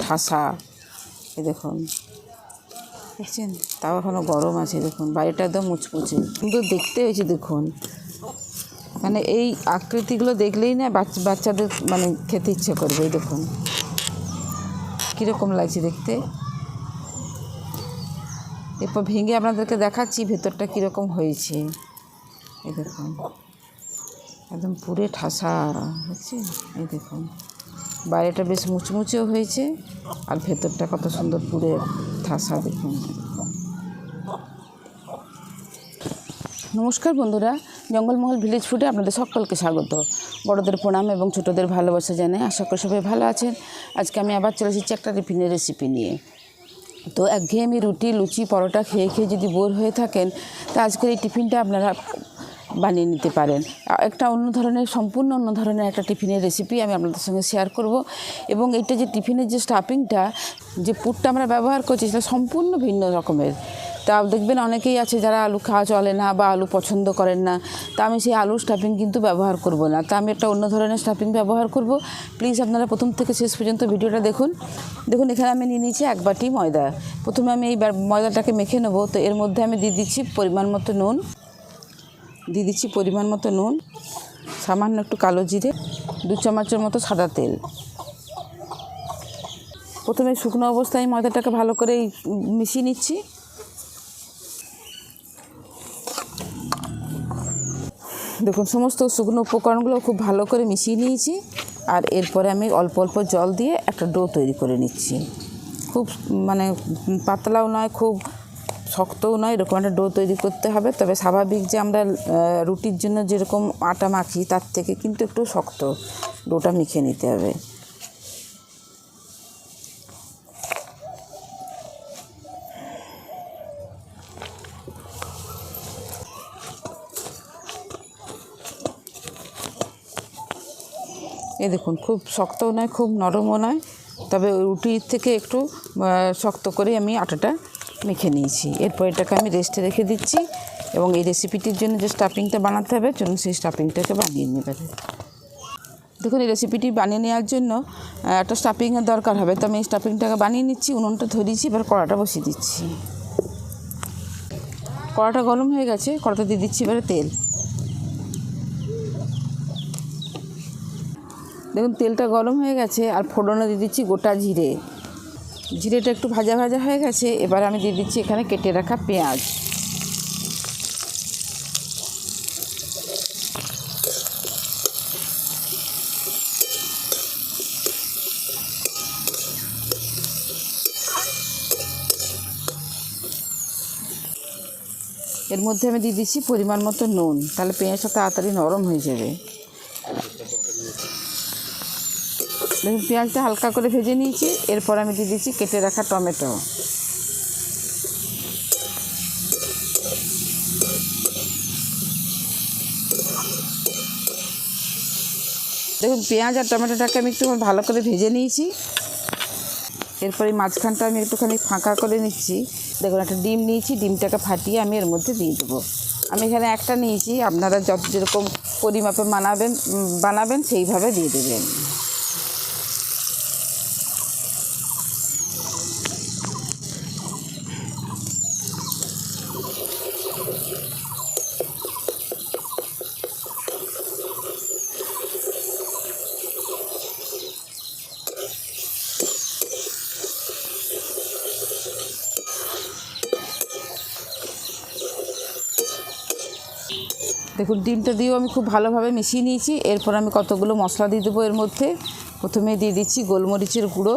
ঠাসা। এই দেখুন, দেখছেন, তাও এখনও গরম আছে। দেখুন বাইরেটা একদম মুচমুচে, কিন্তু দেখতে হয়েছে। দেখুন মানে এই আকৃতিগুলো দেখলেই না বাচ্চাদের মানে খেতে ইচ্ছে করবে। এই দেখুন কীরকম লাগছে দেখতে। এরপর ভেঙে আপনাদেরকে দেখাচ্ছি ভেতরটা কীরকম হয়েছে। এই দেখুন একদম পুরে ঠাসা, দেখছেন? এই দেখুন বাইরেটা বেশ মুচমুচেও হয়েছে আর ভেতরটা কত সুন্দর পুরে ঠাসা। দেখুন। নমস্কার বন্ধুরা, জঙ্গলমহল ভিলেজ ফুডে আপনাদের সকলকে স্বাগত। বড়দের প্রণাম এবং ছোটদের ভালোবাসা জানাই। আশা করি সবাই ভালো আছেন। আজকে আমি আবার চলে এসেছি একটা টিফিনের রেসিপি নিয়ে। তো একঘেয়েমি রুটি, লুচি, পরোটা খেয়ে খেয়ে যদি বোর হয়ে থাকেন, তা আজকের এই টিফিনটা আপনারা বানিয়ে নিতে পারেন। একটা অন্য ধরনের, সম্পূর্ণ অন্য ধরনের একটা টিফিনের রেসিপি আমি আপনাদের সঙ্গে শেয়ার করব। এবং এটা যে টিফিনের যে স্টাফিংটা, যে পুরটা আমরা ব্যবহার করছি, সেটা সম্পূর্ণ ভিন্ন রকমের। তা দেখবেন অনেকেই আছে যারা আলু খাওয়া চলে না বা আলু পছন্দ করেন না। তা আমি সেই আলুর স্টাফিং কিন্তু ব্যবহার করব না। তা আমি একটা অন্য ধরনের স্টাফিং ব্যবহার করব। প্লিজ আপনারা প্রথম থেকে শেষ পর্যন্ত ভিডিওটা দেখুন। দেখুন এখানে আমি নিয়ে নিয়েছি 1 বাটি ময়দা। প্রথমে আমি এই ময়দাটাকে মেখে নেব। তো এর মধ্যে আমি দিয়ে দিচ্ছি পরিমাণ মতো নুন, সামান্য একটু কালো জিরে, 2 চামচের মতো সাদা তেল। প্রথমে শুকনো অবস্থায় ময়দাটাকে ভালো করে মিশিয়ে নিচ্ছি। দেখুন সমস্ত শুকনো উপকরণগুলো খুব ভালো করে মিশিয়ে নিয়েছি। আর এরপরে আমি অল্প অল্প জল দিয়ে একটা ডো তৈরি করে নিচ্ছি। খুব মানে পাতলাও নয়, খুব শক্তও নয়, এরকম একটা ডো তৈরি করতে হবে। তবে স্বাভাবিক যে আমরা রুটির জন্য যেরকম আটা মাখি, তার থেকে কিন্তু একটু শক্ত ডোটা মেখে নিতে হবে। এই দেখুন খুব শক্তও নয়, খুব নরমও নয়, তবে রুটির থেকে একটু শক্ত করে আমি আটাটা মেখে নিয়েছি। এরপর এটাকে আমি রেস্টে রেখে দিচ্ছি। এবং এই রেসিপিটির জন্য যে স্টাফিংটা বানাতে হবে, চলুন সেই স্টাফিংটাকে বানিয়ে নেবে। দেখুন এই রেসিপিটি বানিয়ে নেওয়ার জন্য একটা স্টাফিংয়ের দরকার হবে। তো আমি এই স্টাফিংটাকে বানিয়ে নিচ্ছি। উনুনটা ধরিয়েছি, এবার কড়াটা বসিয়ে দিচ্ছি। কড়াটা গরম হয়ে গেছে, কড়াতে দিয়ে দিচ্ছি এবারে তেল। দেখুন তেলটা গরম হয়ে গেছে, আর ফোড়নে দিয়ে দিচ্ছি গোটা জিরে। জিরেটা একটু ভাজা ভাজা হয়ে গেছে। এবার আমি দিয়ে দিচ্ছি এখানে কেটে রাখা পেঁয়াজ। এর মধ্যে আমি দিয়ে দিচ্ছি পরিমাণ মতো নুন, তাহলে পেঁয়াজটা তাড়াতাড়ি নরম হয়ে যাবে। দেখুন পেঁয়াজটা হালকা করে ভেজে নিয়েছি। এরপর আমি দিয়ে দিচ্ছি কেটে রাখা টমেটো। দেখুন পেঁয়াজ আর টমেটোটাকে আমি একটু ভালো করে ভেজে নিয়েছি। এরপরে মাঝখানটা আমি একটুখানি ফাঁকা করে নিচ্ছি। দেখুন একটা ডিম নিয়েছি, ডিমটাকে ফাটিয়ে আমি এর মধ্যে দিয়ে দেবো। আমি এখানে একটা নিয়েছি, আপনারা যেরকম পরিমাপে বানাবেন সেইভাবে দিয়ে দেবেন। দেখুন ডিমটা দিয়েও আমি খুব ভালোভাবে মিশিয়ে নিয়েছি। এরপর আমি কতগুলো মশলা দিয়ে দেবো এর মধ্যে। প্রথমে দিয়ে দিচ্ছি গোলমরিচের গুঁড়ো,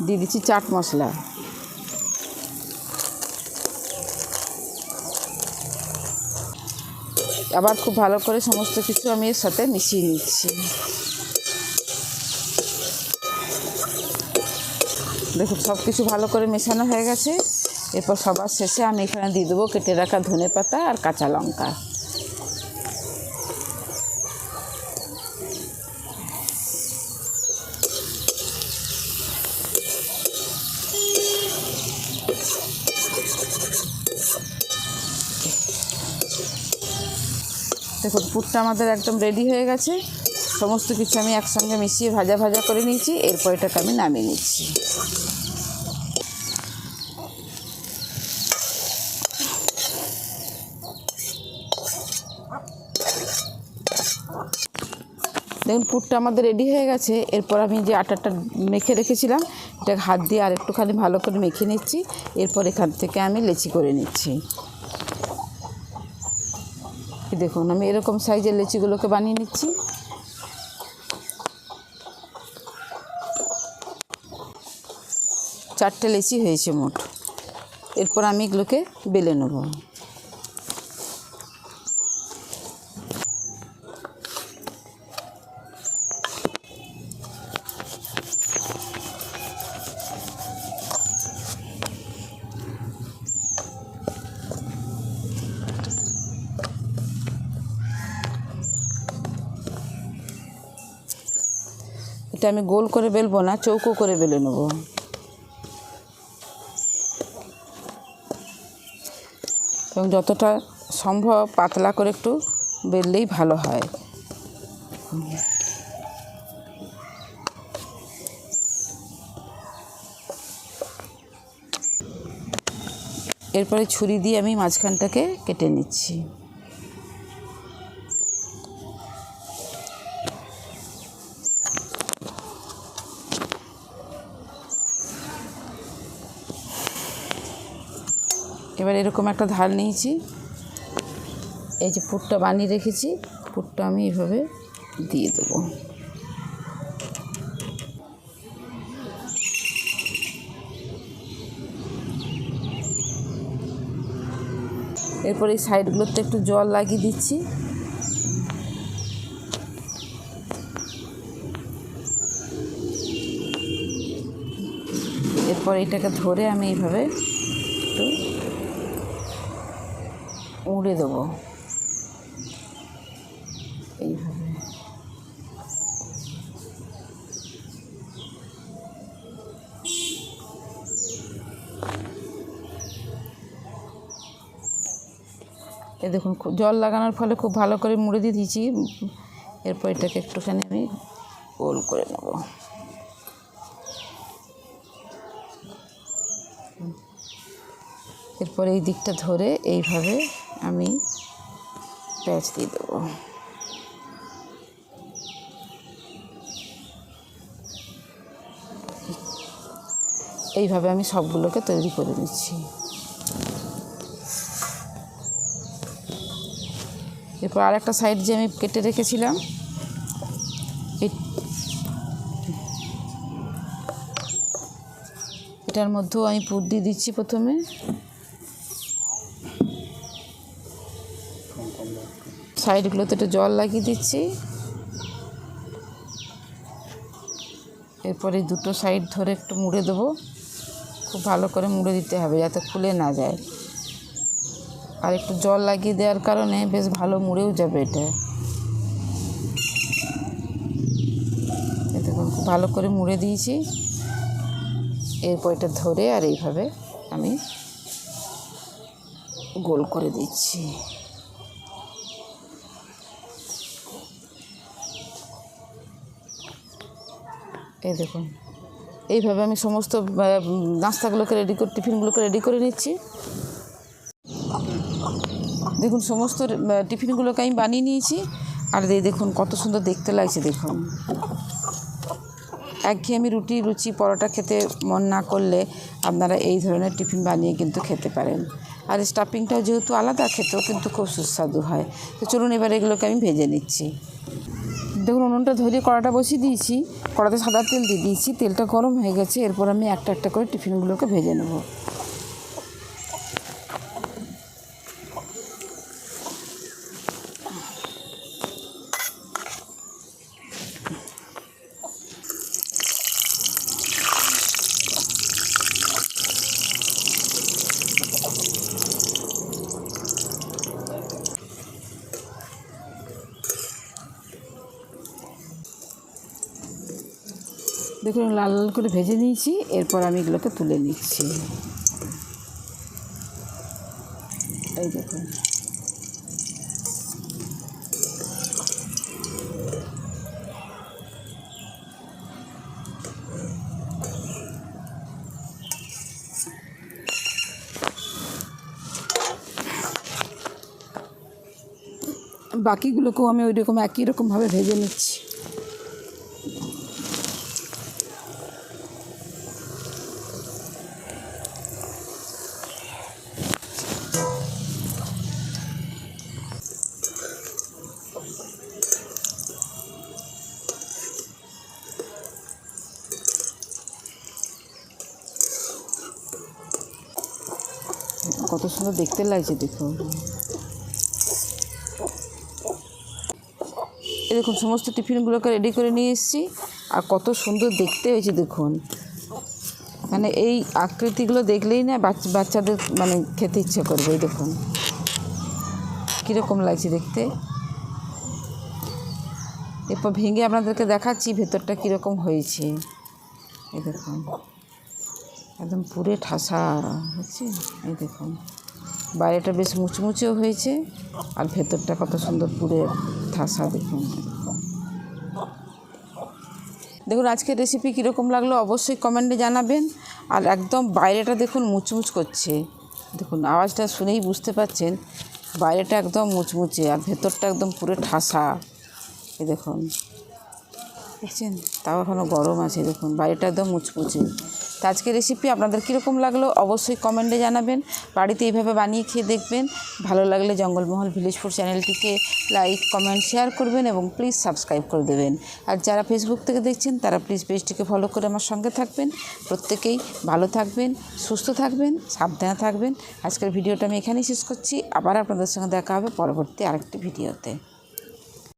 দিয়ে দিচ্ছি চাট মশলা, আবার খুব ভালো করে সমস্ত কিছু আমি এর সাথে মিশিয়ে নিচ্ছি। দেখুন সব কিছু ভালো করে মেশানো হয়ে গেছে। এরপর সবার শেষে আমি এখানে দিয়ে দেবো কেটে রাখা ধনেপাতা আর কাঁচা লঙ্কা। দেখুন পুরটা আমাদের একদম রেডি হয়ে গেছে। সমস্ত কিছু আমি একসঙ্গে মিশিয়ে ভাজা ভাজা করে নিয়েছি। এরপর এটাকে আমি নামিয়ে নিচ্ছি। দেখুন পুরটা আমাদের রেডি হয়ে গেছে। এরপর আমি যে আটাটা মেখে রেখেছিলাম এটাকে হাত দিয়ে আর একটুখানি ভালো করে মেখে নিচ্ছি। এরপর এখান থেকে আমি লেচি করে নিচ্ছি। দেখুন আমি এরকম সাইজের লেচিগুলোকে বানিয়ে নিচ্ছি। চারটে লেচি হয়েছে মোট। এরপর আমি এগুলোকে বেলে নেব। এটা আমি গোল করে বেলবো না, চৌকো করে বেলে নেব। এবং যতটা সম্ভব পাতলা করে একটু বেললেই ভালো হয়। এরপরে ছুরি দিয়ে আমি মাঝখানটাকে কেটে নিচ্ছি। এবার এরকম একটা ধার নিয়েছি। এই যে পুরটা বানিয়ে রেখেছি, পুরটা আমি এইভাবে দিয়ে দেবো। এরপর এই সাইডগুলোতে একটু জল লাগিয়ে দিচ্ছি। এরপর এটাকে ধরে আমি এইভাবে একটু মুড়ে দেবো এইভাবে। এই দেখুন জল লাগানোর ফলে খুব ভালো করে মুড়ে দিয়ে দিয়েছি। এরপর এটাকে একটুখানি আমি গোল করে নেব। এরপর এই দিকটা ধরে এইভাবে আমি প্যাঁচ দিয়ে দেবো। এইভাবে আমি সবগুলোকে তৈরি করে নিচ্ছি। এরপর আরেকটা সাইড যে আমি কেটে রেখেছিলাম এটার মধ্যেও আমি পুর দিয়ে দিচ্ছি। প্রথমে সাইডগুলোতে একটু জল লাগিয়ে দিচ্ছি। এরপর এই দুটো সাইড ধরে একটু মুড়ে দেবো। খুব ভালো করে মুড়ে দিতে হবে যাতে খুলে না যায়। আর একটু জল লাগিয়ে দেওয়ার কারণে বেশ ভালো মুড়েও যাবে এটা। দেখুন খুব ভালো করে মুড়ে দিয়েছি। এরপর এটা ধরে আর এইভাবে আমি গোল করে দিচ্ছি। এই দেখুন এইভাবে আমি সমস্ত নাস্তাগুলোকে টিফিনগুলোকে রেডি করে নিচ্ছি। দেখুন সমস্ত টিফিনগুলোকে আমি বানিয়ে নিয়েছি। আর দেখুন কত সুন্দর দেখতে লাগছে। দেখুন একঘেয়েমি রুটি লুচি পরোটা খেতে মন না করলে আপনারা এই ধরনের টিফিন বানিয়ে কিন্তু খেতে পারেন। আর স্টাফিংটাও যেহেতু আলাদা, খেতেও কিন্তু খুব সুস্বাদু হয়। তো চলুন এবার এগুলোকে আমি ভেজে নিচ্ছি। দেখুন উনুনটা ধরিয়ে কড়াটা বসিয়ে দিয়েছি। কড়াতে সাদা তেল দিয়ে দিয়েছি। তেলটা গরম হয়ে গেছে। এরপর আমি একটা একটা করে টিফিনগুলোকে ভেজে নেব। দেখুন লাল লাল করে ভেজে নিয়েছি। এরপর আমি এগুলোকে তুলে নিচ্ছি। এই দেখুন বাকিগুলোকেও আমি ওই রকম একই রকমভাবে ভেজে নিচ্ছি। কত সুন্দর দেখতে লাগছে দেখুন। এই দেখুন সমস্ত টিফিনগুলোকে রেডি করে নিয়ে এসেছি, আর কত সুন্দর দেখতে হয়েছে দেখুন। মানে এই আকৃতিগুলো দেখলেই না বাচ্চাদের মানে খেতে ইচ্ছে করবে। এই দেখুন কীরকম লাগছে দেখতে। এরপর ভেঙে আপনাদেরকে দেখাচ্ছি ভেতরটা কীরকম হয়েছে। এই দেখুন একদম পুরে ঠাসা হচ্ছে। এই দেখুন বাইরেটা বেশ মুচমুচেও হয়েছে, আর ভেতরটা কত সুন্দর পুরে ঠাসা দেখুন। দেখুন আজকের রেসিপি কীরকম লাগলো অবশ্যই কমেন্টে জানাবেন। আর একদম বাইরেটা দেখুন মুচমুচ করছে, দেখুন আওয়াজটা শুনেই বুঝতে পারছেন বাইরেটা একদম মুচমুচে আর ভেতরটা একদম পুরো ঠাসা। এই দেখুন দেখছেন, তাও এখনও গরম আছে। দেখুন বাইরেটা একদম মুচমুচে। তো আজকের রেসিপি আপনাদের কীরকম লাগলো অবশ্যই কমেন্টে জানাবেন। বাড়িতে এইভাবে বানিয়ে খেয়ে দেখবেন। ভালো লাগলে জঙ্গলমহল ভিলেজ ফুড চ্যানেলটিকে লাইক কমেন্ট শেয়ার করবেন এবং প্লিজ সাবস্ক্রাইব করে দেবেন। আর যারা ফেসবুক থেকে দেখছেন তারা প্লিজ পেজটিকে ফলো করে আমার সঙ্গে থাকবেন। প্রত্যেকেই ভালো থাকবেন, সুস্থ থাকবেন, সাবধানে থাকবেন। আজকের ভিডিওটা আমি এখানেই শেষ করছি। আবার আপনাদের সঙ্গে দেখা হবে পরবর্তী আরেকটি ভিডিওতে।